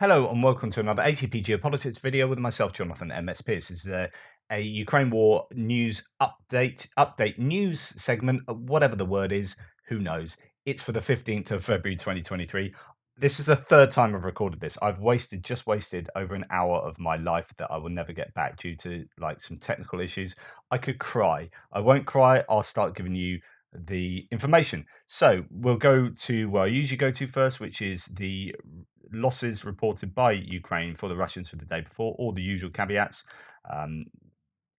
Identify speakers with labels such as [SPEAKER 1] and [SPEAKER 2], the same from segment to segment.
[SPEAKER 1] Hello and welcome to another ATP Geopolitics video with myself, Jonathan MSP. This is a Ukraine war news update news segment, whatever the word is, who knows. It's for the 15th of February 2023. This is the third time I've recorded this. I've just wasted over an hour of my life that I will never get back due to like some technical issues. I could cry. I won't cry. I'll start giving you the information. So we'll go to where I usually go to first, which is the losses reported by Ukraine for the Russians for the day before, all the usual caveats, um,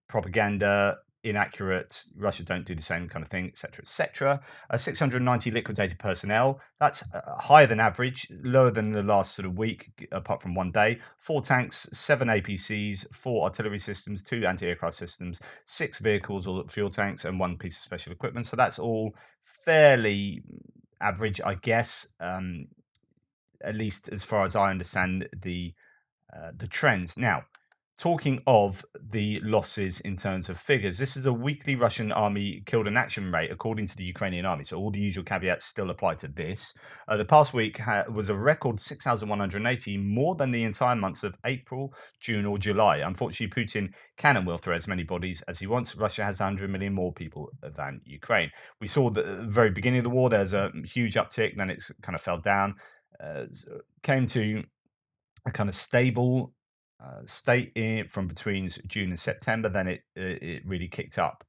[SPEAKER 1] propaganda, inaccurate, Russia don't do the same kind of thing, etc., etc. 690 liquidated personnel. That's higher than average, lower than the last sort of week, apart from one day. 4 tanks, 7 APCs, 4 artillery systems, 2 anti-aircraft systems, 6 vehicles or fuel tanks, and 1 piece of special equipment. So that's all fairly average, I guess. At least as far as I understand the trends. Now, talking of the losses in terms of figures, this is a weekly Russian army killed in action rate according to the Ukrainian army. So all the usual caveats still apply to this. The past week was a record 6,180, more than the entire months of April, June, or July. Unfortunately, Putin can and will throw as many bodies as he wants. Russia has 100 million more people than Ukraine. We saw at the very beginning of the war, there's a huge uptick, then it's kind of fell down. Came to a kind of stable state from between June and September. Then it really kicked up,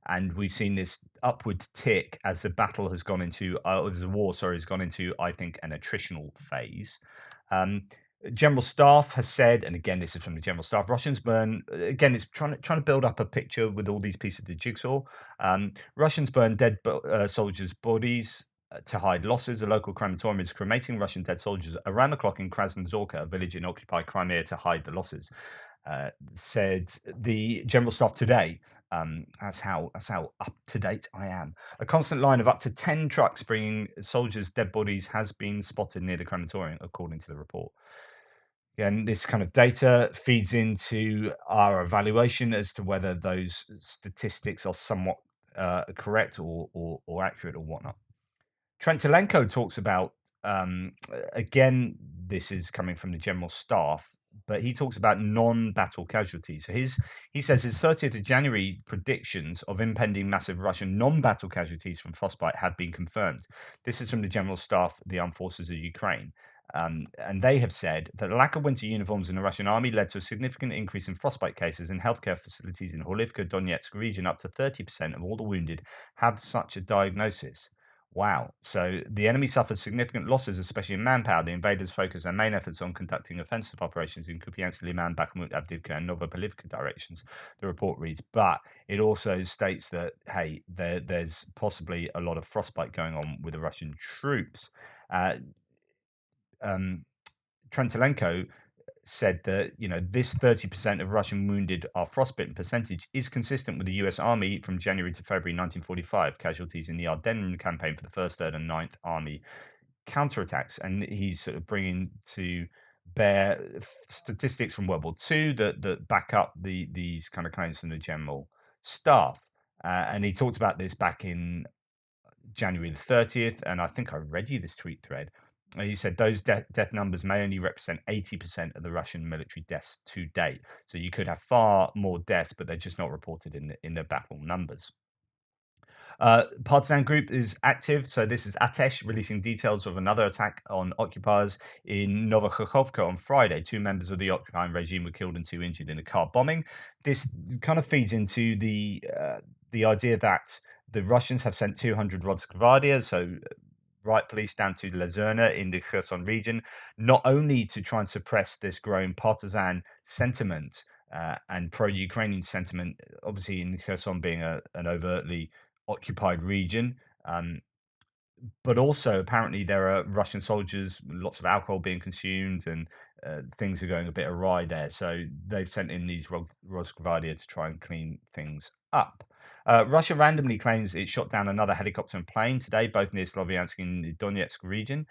[SPEAKER 1] and we've seen this upward tick as the battle has gone into, as the war, sorry, has gone into, I think, an attritional phase. Um, General Staff has said, and again, this is from the General Staff, Russians burn, again, it's trying to build up a picture with all these pieces of the jigsaw. Russians burn dead soldiers' bodies to hide losses. A local crematorium is cremating Russian dead soldiers around the clock in Krasnozorka, a village in occupied Crimea, to hide the losses. Said the General Staff today. That's how up to date I am. A constant line of up to 10 trucks bringing soldiers' dead bodies has been spotted near the crematorium, according to the report. And this kind of data feeds into our evaluation as to whether those statistics are somewhat correct or accurate or whatnot. Trentelenko talks about, again, this is coming from the general staff, but he talks about non-battle casualties. So he says his 30th of January predictions of impending massive Russian non-battle casualties from frostbite have been confirmed. This is from the general staff, the armed forces of Ukraine. And they have said that the lack of winter uniforms in the Russian army led to a significant increase in frostbite cases in healthcare facilities in Horivka, Donetsk region. Up to 30% of all the wounded have such a diagnosis. Wow. So the enemy suffered significant losses, especially in manpower. The invaders focused their main efforts on conducting offensive operations in Kupiansk, Liman, Bakhmut, Avdiivka, and Novopavlivka directions, the report reads. But it also states that, hey, there's possibly a lot of frostbite going on with the Russian troops. Um, Trentelenko said that this 30% of Russian wounded are frostbitten percentage is consistent with the U.S. Army from January to February 1945 casualties in the Ardennes campaign for the First, Third, and Ninth Army counterattacks, and he's sort of bringing to bear statistics from World War II that back up these kind of claims from the general staff. And he talked about this back in January the 30th, and I think I read you this tweet thread. He said those death numbers may only represent 80% of the Russian military deaths to date. So you could have far more deaths, but they're just not reported in the battle numbers. Partisan group is active. So this is Atesh releasing details of another attack on occupiers in Novokhovka on Friday. 2 members of the occupying regime were killed and 2 injured in a car bombing. This kind of feeds into the idea that the Russians have sent 200 Roskvardia, so right police down to Lazerna in the Kherson region, not only to try and suppress this growing partisan sentiment and pro-Ukrainian sentiment, obviously in Kherson being an overtly occupied region, but also apparently there are Russian soldiers, lots of alcohol being consumed, and things are going a bit awry there. So they've sent in these Rosgvardia to try and clean things up. Russia randomly claims it shot down another helicopter and plane today, both near Sloviansk in the Donetsk region.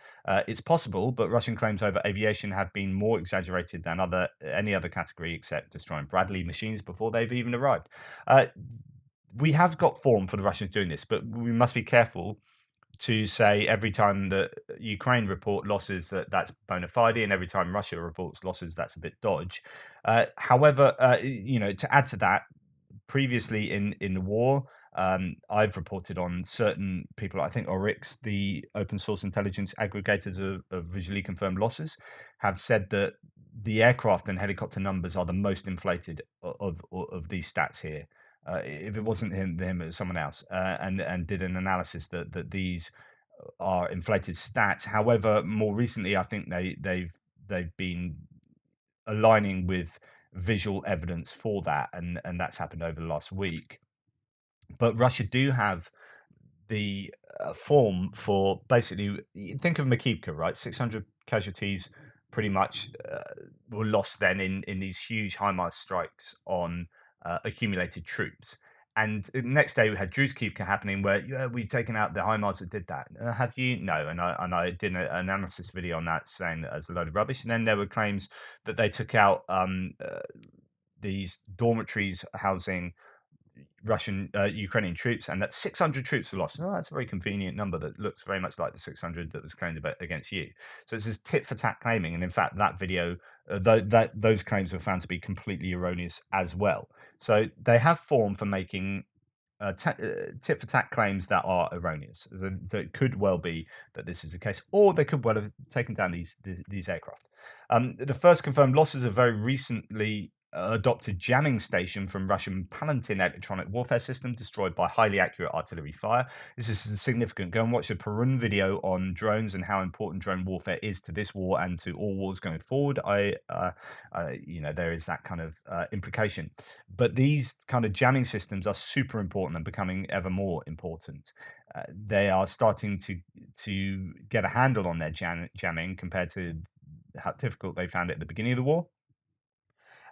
[SPEAKER 1] It's possible, but Russian claims over aviation have been more exaggerated than any other category except destroying Bradley machines before they've even arrived. We have got form for the Russians doing this, but we must be careful to say every time that Ukraine report losses that's bona fide, and every time Russia reports losses that's a bit dodge. However, to add to that, previously in the war, I've reported on certain people. I think Oryx, the open source intelligence aggregators of visually confirmed losses, have said that the aircraft and helicopter numbers are the most inflated of these stats here. If it wasn't him, it was someone else, and did an analysis that these are inflated stats. However, more recently, I think they've been aligning with visual evidence for that, and that's happened over the last week. But Russia do have the form for basically think of Makivka, right? 600 casualties, pretty much were lost then in these huge HIMARS strikes on accumulated troops. And the next day we had Druzhkivka happening, where yeah, we've taken out the HIMARS that did that. Have you? No. And I did an analysis video on that, saying that as a load of rubbish. And then there were claims that they took out these dormitories housing Russian, Ukrainian troops, and that 600 troops were lost. Oh, that's a very convenient number that looks very much like the 600 that was claimed against you. So it's this tit for tat claiming, and in fact, that video, those claims were found to be completely erroneous as well. So they have form for making tit for tat claims that are erroneous. So it could well be that this is the case, or they could well have taken down these aircraft. The first confirmed losses are very recently adopted jamming station from Russian Palantin electronic warfare system destroyed by highly accurate artillery fire. This is significant. Go and watch a Perun video on drones and how important drone warfare is to this war and to all wars going forward. There is that kind of implication. But these kind of jamming systems are super important and becoming ever more important. They are starting to get a handle on their jamming compared to how difficult they found it at the beginning of the war,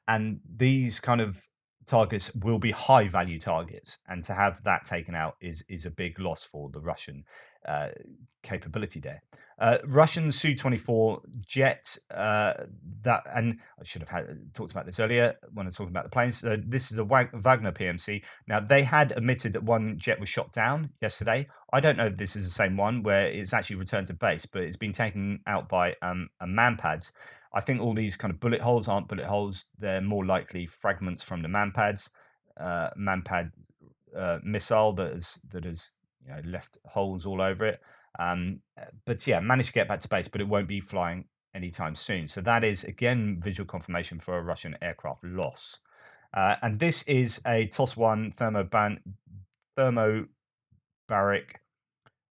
[SPEAKER 1] and these kind of targets will be high value targets, and to have that taken out is a big loss for the Russian uh, capability there. Russian Su-24 jet, that, and I should have talked about this earlier when I was talking about the planes. This is a Wagner PMC. Now they had admitted that one jet was shot down yesterday. I don't know if this is the same one where it's actually returned to base, but it's been taken out by a manpads. I think all these kind of bullet holes aren't bullet holes. They're more likely fragments from the manpad missile that has left holes all over it. But yeah, managed to get back to base, but it won't be flying anytime soon. So that is again visual confirmation for a Russian aircraft loss. And this is a TOS one thermobaric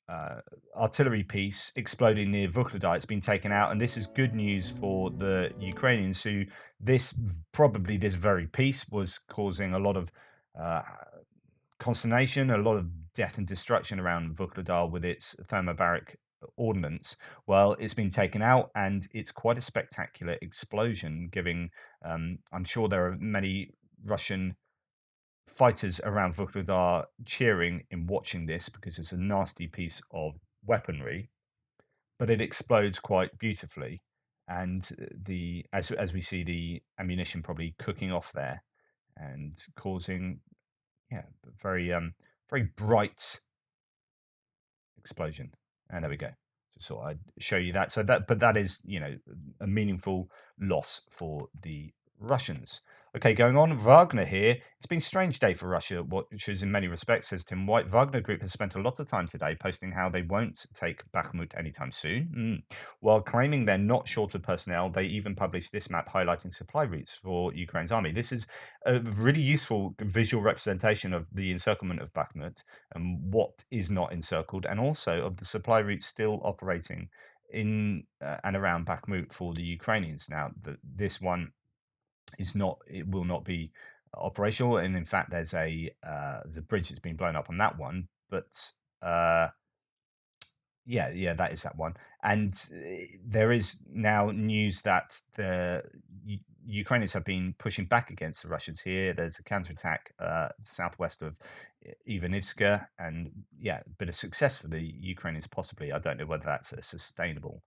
[SPEAKER 1] uh, artillery piece exploding near Vuhledar. It's been taken out, and this is good news for the Ukrainians, who probably this very piece was causing a lot of uh, consternation, a lot of death and destruction around Vuhledar with its thermobaric ordnance. Well, it's been taken out, and it's quite a spectacular explosion. Giving, I'm sure there are many Russian fighters around Vuhledar cheering in watching this, because it's a nasty piece of weaponry, but it explodes quite beautifully. And as we see the ammunition probably cooking off there and causing, yeah, very very bright explosion. And there we go. Just thought I'd show you that. But that is, a meaningful loss for the Russians. Okay, going on, Wagner here. It's been a strange day for Russia, which is in many respects, says Tim White. Wagner Group has spent a lot of time today posting how they won't take Bakhmut anytime soon. While claiming they're not short of personnel, they even published this map highlighting supply routes for Ukraine's army. This is a really useful visual representation of the encirclement of Bakhmut and what is not encircled, and also of the supply routes still operating in and around Bakhmut for the Ukrainians. Now, this one is not; it will not be operational, and in fact, there's a bridge that's been blown up on that one. But yeah, that is that one. And there is now news that the Ukrainians have been pushing back against the Russians here. There's a counterattack southwest of Ivanivska, and yeah, a bit of success for the Ukrainians possibly. I don't know whether that's a sustainable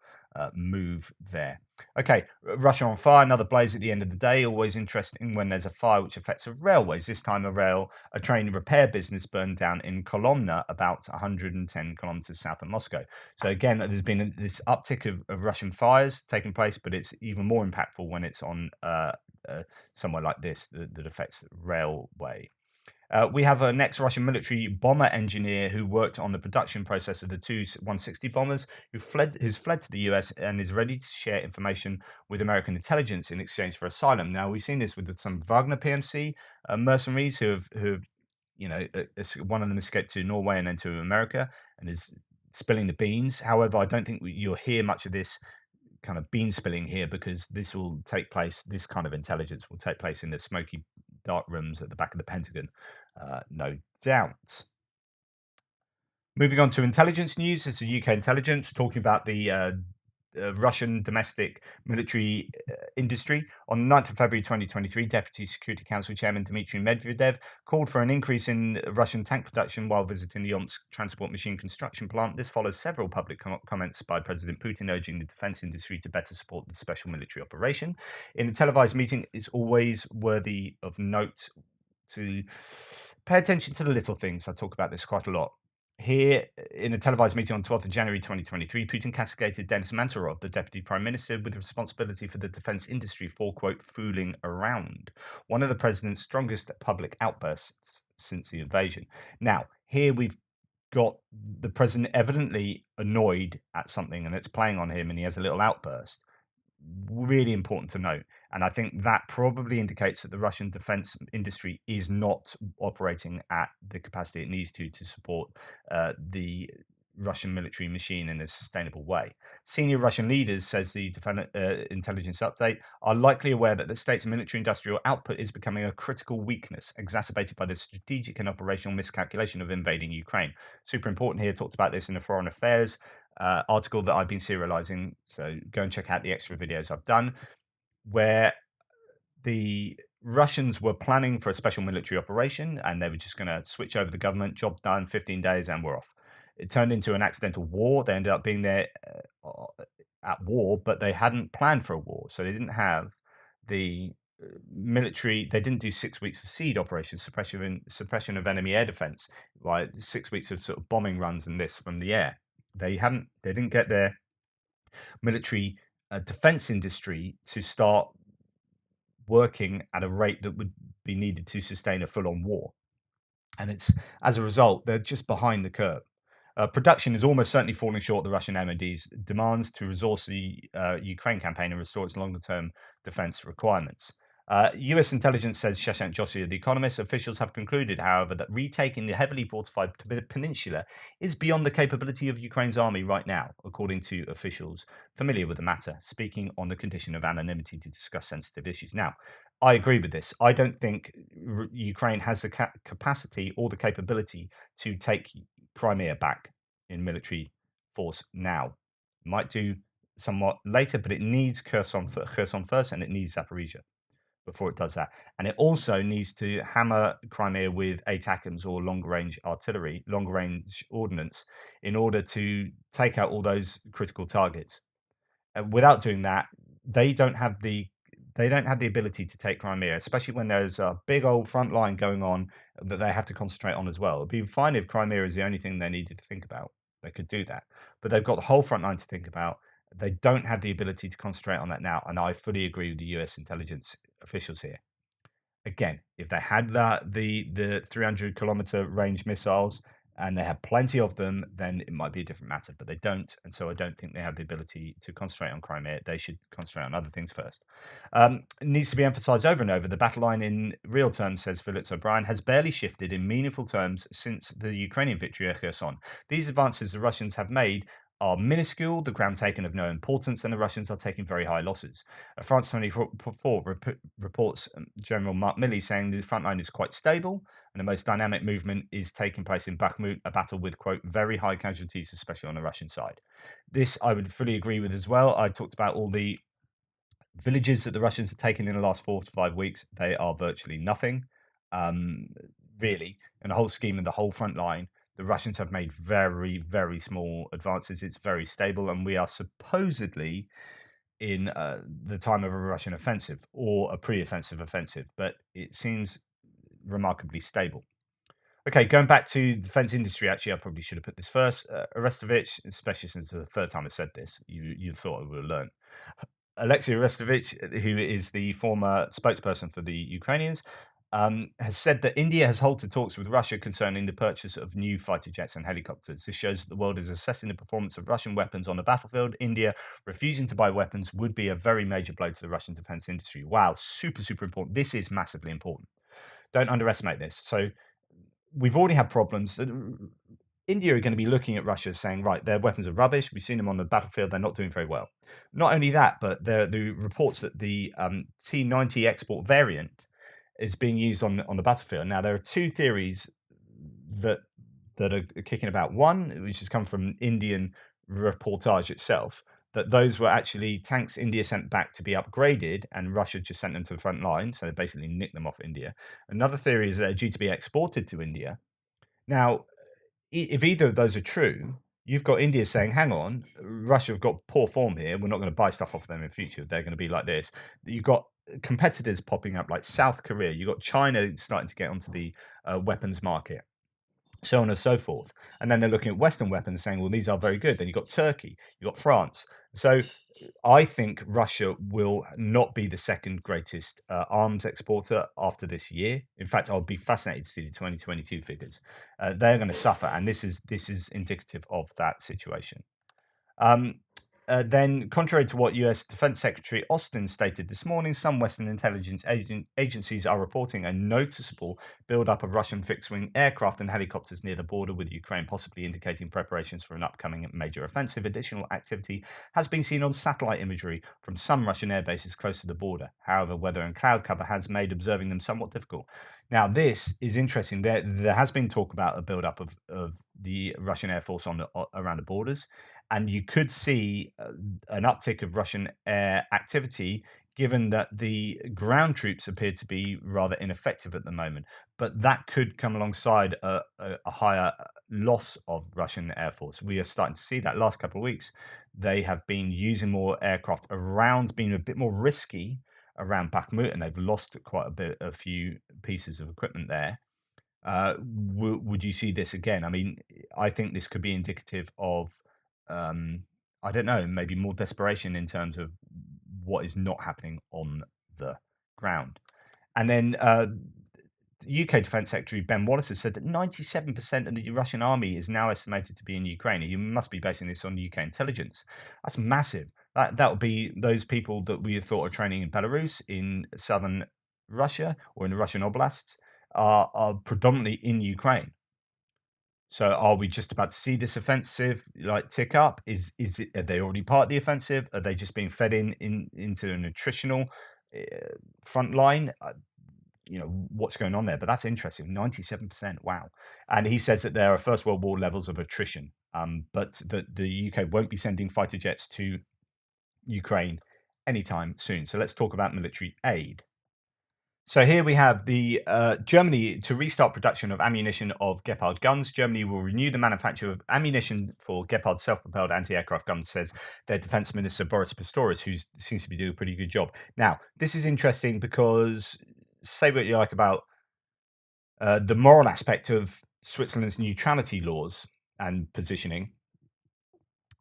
[SPEAKER 1] move there. Okay, Russia on fire, another blaze at the end of the day. Always interesting when there's a fire which affects railways. This time, a train repair business burned down in Kolomna, about 110 kilometers south of Moscow. So again, there's been this uptick of Russian fires taking place, but it's even more impactful when it's on somewhere like this that affects railway. We have a next Russian military bomber engineer who worked on the production process of the two 160 bombers, who's fled to the US and is ready to share information with American intelligence in exchange for asylum. Now, we've seen this with some Wagner PMC mercenaries one of them escaped to Norway and then to America and is spilling the beans. However, I don't think you'll hear much of this kind of bean spilling here because this kind of intelligence will take place in the smoky dark rooms at the back of the Pentagon, no doubt. Moving on to intelligence news, this is UK intelligence talking about the Russian domestic military industry. On 9th of February 2023, Deputy Security Council Chairman Dmitry Medvedev called for an increase in Russian tank production while visiting the Omsk transport machine construction plant. This follows several public comments by President Putin urging the defense industry to better support the special military operation. In a televised meeting, it's always worthy of note to pay attention to the little things. I talk about this quite a lot. Here, in a televised meeting on 12th of January 2023, Putin castigated Denis Manturov, the deputy prime minister, with responsibility for the defense industry for, quote, fooling around, one of the president's strongest public outbursts since the invasion. Now, here we've got the president evidently annoyed at something and it's playing on him and he has a little outburst. Really important to note. And I think that probably indicates that the Russian defense industry is not operating at the capacity it needs to support the Russian military machine in a sustainable way. Senior Russian leaders, says the intelligence update, are likely aware that the state's military industrial output is becoming a critical weakness, exacerbated by the strategic and operational miscalculation of invading Ukraine. Super important here, talked about this in the Foreign Affairs article that I've been serializing. So go and check out the extra videos I've done where the Russians were planning for a special military operation and they were just going to switch over the government, job done, 15 days, and we're off. It turned into an accidental war. They ended up being there at war, but they hadn't planned for a war. So they didn't have the military, they didn't do 6 weeks of seed operations, suppression of enemy air defense, like 6 weeks of sort of bombing runs and this from the air. They didn't get their military defense industry to start working at a rate that would be needed to sustain a full-on war. And it's as a result, they're just behind the curve. Production is almost certainly falling short of the Russian MOD's demands to resource the Ukraine campaign and restore its longer-term defense requirements. US intelligence, says Shashank Joshi of The Economist, officials have concluded, however, that retaking the heavily fortified peninsula is beyond the capability of Ukraine's army right now, according to officials familiar with the matter, speaking on the condition of anonymity to discuss sensitive issues. Now, I agree with this. I don't think Ukraine has the capacity or the capability to take Crimea back in military force now. Might do somewhat later, but it needs Kherson first, and it needs Zaporizhia before it does that. And it also needs to hammer Crimea with ATACMS or long-range artillery, long-range ordnance, in order to take out all those critical targets. Without doing that, they don't have the ability to take Crimea, especially when there's a big old front line going on that they have to concentrate on as well. It'd be fine if Crimea is the only thing they needed to think about. They could do that, but they've got the whole front line to think about. They don't have the ability to concentrate on that now, and I fully agree with the US intelligence officials here. Again, if they had the 300-kilometer range missiles and they had plenty of them, then it might be a different matter. But they don't, and so I don't think they have the ability to concentrate on Crimea. They should concentrate on other things first. It needs to be emphasized over and over. The battle line in real terms, says Phillips O'Brien, has barely shifted in meaningful terms since the Ukrainian victory at Kherson. These advances the Russians have made are minuscule, the ground taken of no importance, and the Russians are taking very high losses. France 24 reports General Mark Milley saying the front line is quite stable and the most dynamic movement is taking place in Bakhmut, a battle with, quote, very high casualties, especially on the Russian side. This I would fully agree with as well. I talked about all the villages that the Russians have taken in the last 4 to 5 weeks. They are virtually nothing, really, in the whole scheme of the whole front line. The Russians have made very, very small advances. It's very stable, and we are supposedly in the time of a Russian offensive or a pre-offensive offensive, but it seems remarkably stable. Okay, going back to the defense industry, actually, I probably should have put this first. Arestovich, especially since the third time I said this, you thought I would have learned. Alexei Arestovich, who is the former spokesperson for the Ukrainians, has said that India has halted talks with Russia concerning the purchase of new fighter jets and helicopters. This shows that the world is assessing the performance of Russian weapons on the battlefield. India refusing to buy weapons would be a very major blow to the Russian defense industry. Wow, super, super important. This is massively important. Don't underestimate this. So we've already had problems. India are going to be looking at Russia saying, right, their weapons are rubbish. We've seen them on the battlefield. They're not doing very well. Not only that, but the reports that the T90 export variant is being used on the battlefield. Now, there are two theories that that are kicking about. One, which has come from Indian reportage itself, that those were actually tanks India sent back to be upgraded, and Russia just sent them to the front line. So they basically nicked them off India. Another theory is they're due to be exported to India. Now, if either of those are true, you've got India saying, "Hang on, Russia have got poor form here. We're not going to buy stuff off them in future. They're going to be like this." You've got competitors popping up like South Korea. You've got China starting to get onto the weapons market, so on and so forth. And then they're looking at Western weapons, saying, "Well, these are very good." Then you've got Turkey, you've got France. So I think Russia will not be the second greatest arms exporter after this year. In fact, I'll be fascinated to see the 2022 figures. They're going to suffer, and this is indicative of that situation. Um, then, contrary to what US Defense Secretary Austin stated this morning, some Western intelligence agencies are reporting a noticeable buildup of Russian fixed wing aircraft and helicopters near the border with Ukraine, possibly indicating preparations for an upcoming major offensive. Additional activity has been seen on satellite imagery from some Russian air bases close to the border. However, weather and cloud cover has made observing them somewhat difficult. Now, this is interesting. There has been talk about a buildup of the Russian Air Force around the borders, and you could see an uptick of Russian air activity, given that the ground troops appear to be rather ineffective at the moment. But that could come alongside a higher loss of Russian air force. We are starting to see that last couple of weeks. They have been using more aircraft around, being a bit more risky around Bakhmut, and they've lost quite a few pieces of equipment there. Would you see this again? I mean, I think this could be indicative of, um, I don't know, maybe more desperation in terms of what is not happening on the ground. And then UK Defence Secretary Ben Wallace has said that 97% of the Russian army is now estimated to be in Ukraine. You must be basing this on UK intelligence. That's massive. That would be those people that we thought are training in Belarus, in southern Russia, or in the Russian oblasts are predominantly in Ukraine. So are we just about to see this offensive like tick up? Are they already part of the offensive? Are they just being fed into a nutritional front line? What's going on there, but that's interesting. 97%, wow. And he says that there are First World War levels of attrition, but that the UK won't be sending fighter jets to Ukraine anytime soon. So let's talk about military aid. So here we have the Germany to restart production of ammunition of Gepard guns. Germany will renew the manufacture of ammunition for Gepard self-propelled anti-aircraft guns, says their defense minister Boris Pistorius, who seems to be doing a pretty good job. Now, this is interesting because, say what you like about the moral aspect of Switzerland's neutrality laws and positioning,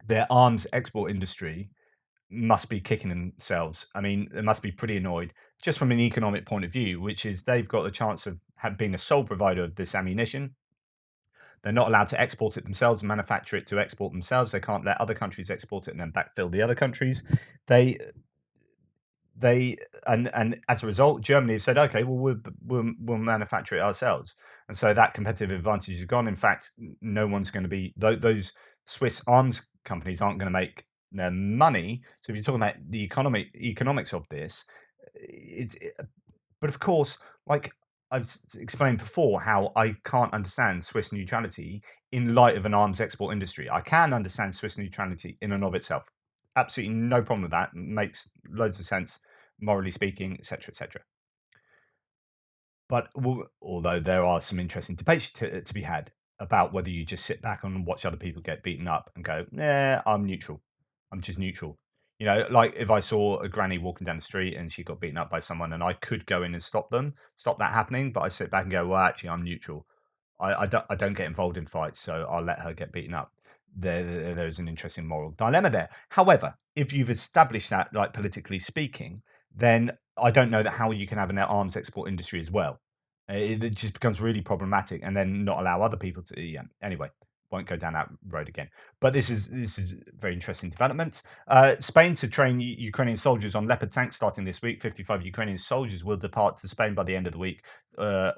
[SPEAKER 1] their arms export industry must be kicking themselves. I mean, they must be pretty annoyed just from an economic point of view, which is they've got the chance of being a sole provider of this ammunition. They're not allowed to export it themselves, manufacture it to export themselves. They can't let other countries export it and then backfill the other countries. They they and as a result, Germany have said, okay, well, we'll manufacture it ourselves, and so that competitive advantage is gone. In fact, no one's going to be those Swiss arms companies aren't going to make their money. So if you're talking about the economics of this, it's but of course, like explained before, how I can't understand Swiss neutrality in light of an arms export industry. I can understand Swiss neutrality in and of itself. Absolutely no problem with that. Makes loads of sense, morally speaking, etc., etc. But although there are some interesting debates to be had, about whether you just sit back and watch other people get beaten up and go, "Nah, I'm neutral. I'm just neutral." Like if I saw a granny walking down the street and she got beaten up by someone and I could go in and stop that happening, but I sit back and go, "Well, actually, I'm neutral. I don't get involved in fights, so I'll let her get beaten up." There's an interesting moral dilemma there. However, if you've established that, like politically speaking, then I don't know that how you can have an arms export industry as well. It just becomes really problematic, and then not allow other people to. Yeah. Anyway, won't go down that road again. But this is very interesting development. Spain to train Ukrainian soldiers on Leopard tanks starting this week. 55 Ukrainian soldiers will depart to Spain by the end of the week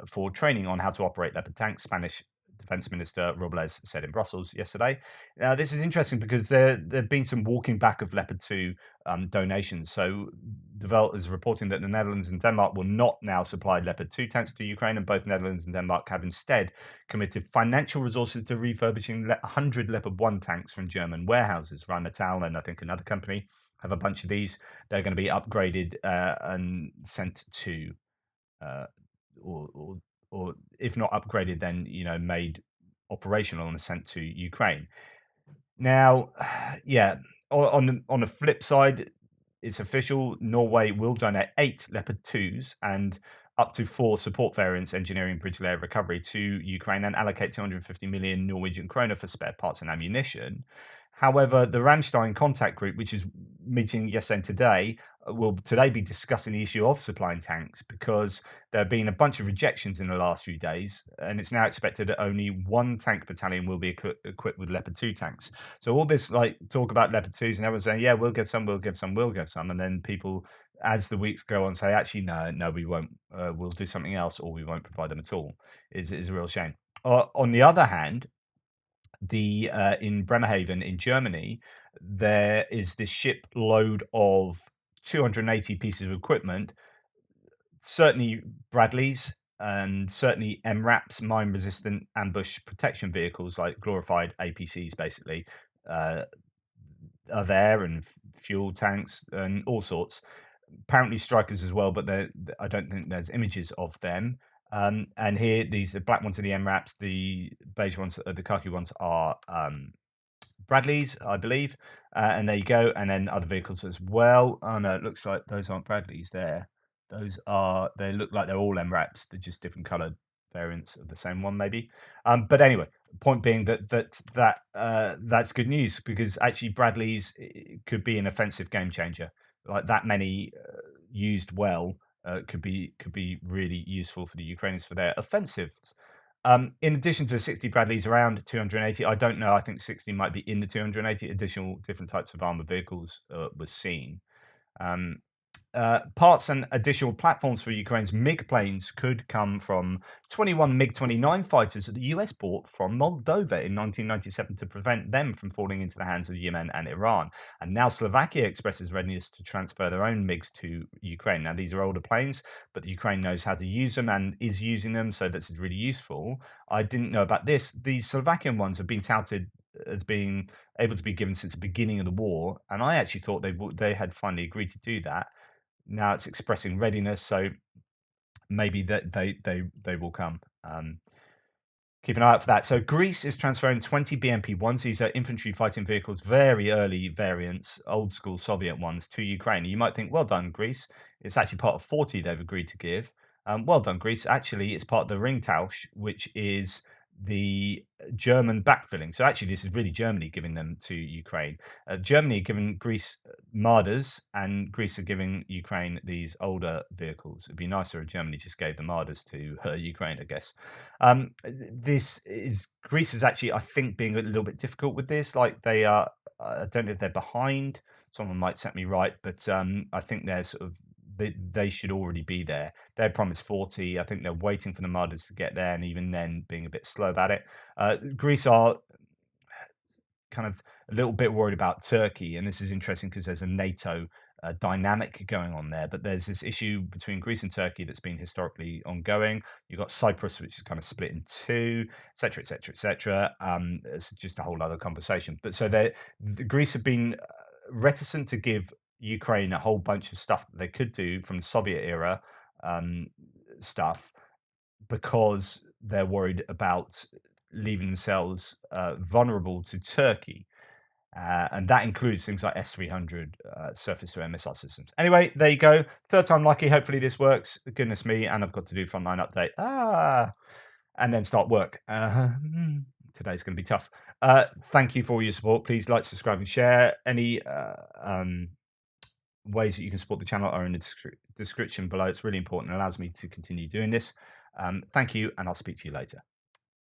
[SPEAKER 1] for training on how to operate Leopard tanks. Spanish Defense Minister Robles said in Brussels yesterday. Now, this is interesting because there've been some walking back of Leopard 2 donations. So, De Welt is reporting that the Netherlands and Denmark will not now supply Leopard 2 tanks to Ukraine, and both Netherlands and Denmark have instead committed financial resources to refurbishing 100 Leopard 1 tanks from German warehouses. Rheinmetall and I think another company have a bunch of these. They're going to be upgraded and sent to uh, or, or or if not upgraded, then made operational and sent to Ukraine. Now, yeah, on the flip side, it's official. Norway will donate 8 Leopard 2s and up to 4 support variants, engineering, bridge layer recovery to Ukraine, and allocate 250 million Norwegian kroner for spare parts and ammunition. However, the Ramstein contact group, which is meeting yesterday and today, will today be discussing the issue of supplying tanks because there have been a bunch of rejections in the last few days, and it's now expected that only one tank battalion will be equipped with Leopard 2 tanks. So all this like talk about Leopard 2s and everyone's saying, yeah, we'll give some, we'll give some, we'll give some. And then people, as the weeks go on, say, actually, no, no, we won't. We'll do something else or we won't provide them at all. Is a real shame. On the other hand, the in Bremerhaven in Germany, there is this shipload of 280 pieces of equipment, certainly Bradleys and certainly MRAPs, mine resistant ambush protection vehicles, like glorified APCs, basically, uh, are there, and fuel tanks and all sorts. Apparently strikers as well, but I don't think there's images of them. And here, the black ones are the MRAPs, the beige ones, the khaki ones are Bradleys, I believe. And there you go. And then other vehicles as well. Oh no, it looks like those aren't Bradleys there. They look like they're all MRAPs. They're just different coloured variants of the same one, maybe. But anyway, point being that's good news because actually Bradleys could be an offensive game changer. Like that many used well could be really useful for the Ukrainians for their offensives. In addition to the 60 Bradleys, around 280, I don't know, I think 60 might be in the 280 additional different types of armored vehicles was seen. Um, Parts and additional platforms for Ukraine's MiG planes could come from 21 MiG 29 fighters that the US bought from Moldova in 1997 to prevent them from falling into the hands of Yemen and Iran. And now Slovakia expresses readiness to transfer their own MiGs to Ukraine. Now, these are older planes, but the Ukraine knows how to use them and is using them, so this is really useful. I didn't know about this. The Slovakian ones have been touted as being able to be given since the beginning of the war, and I actually thought they had finally agreed to do that. Now it's expressing readiness, so maybe that they will come. Keep an eye out for that. So Greece is transferring 20 BMP-1s. These are infantry fighting vehicles, very early variants, old school Soviet ones, to Ukraine. You might think, well done, Greece. It's actually part of 40 they've agreed to give. Well done, Greece. Actually, it's part of the Ringtausch, which is the German backfilling. So actually, this is really Germany giving them to Ukraine. Germany giving Greece Marders, and Greece are giving Ukraine these older vehicles. It'd be nicer if Germany just gave the Marders to Ukraine, I guess. This is Greece is actually, I think, being a little bit difficult with this. Like they are, I don't know if they're behind. Someone might set me right, but I think they're sort of they should already be there. They're promised 40. I think they're waiting for the Marders to get there, and even then, being a bit slow about it. Greece are kind of a little bit worried about Turkey, and this is interesting because there's a NATO dynamic going on there. But there's this issue between Greece and Turkey that's been historically ongoing. You've got Cyprus, which is kind of split in two, etc., etc., etc. It's just a whole other conversation. But so Greece have been reticent to give Ukraine a whole bunch of stuff that they could do from the Soviet era um, stuff because they're worried about leaving themselves vulnerable to Turkey. And that includes things like S300 surface to air missile systems. Anyway, there you go. Third time lucky. Hopefully this works. Goodness me. And I've got to do frontline update. And then start work. Today's going to be tough. Thank you for all your support. Please like, subscribe, and share. Any ways that you can support the channel are in the description below. It's really important. It allows me to continue doing this. Thank you, and I'll speak to you later.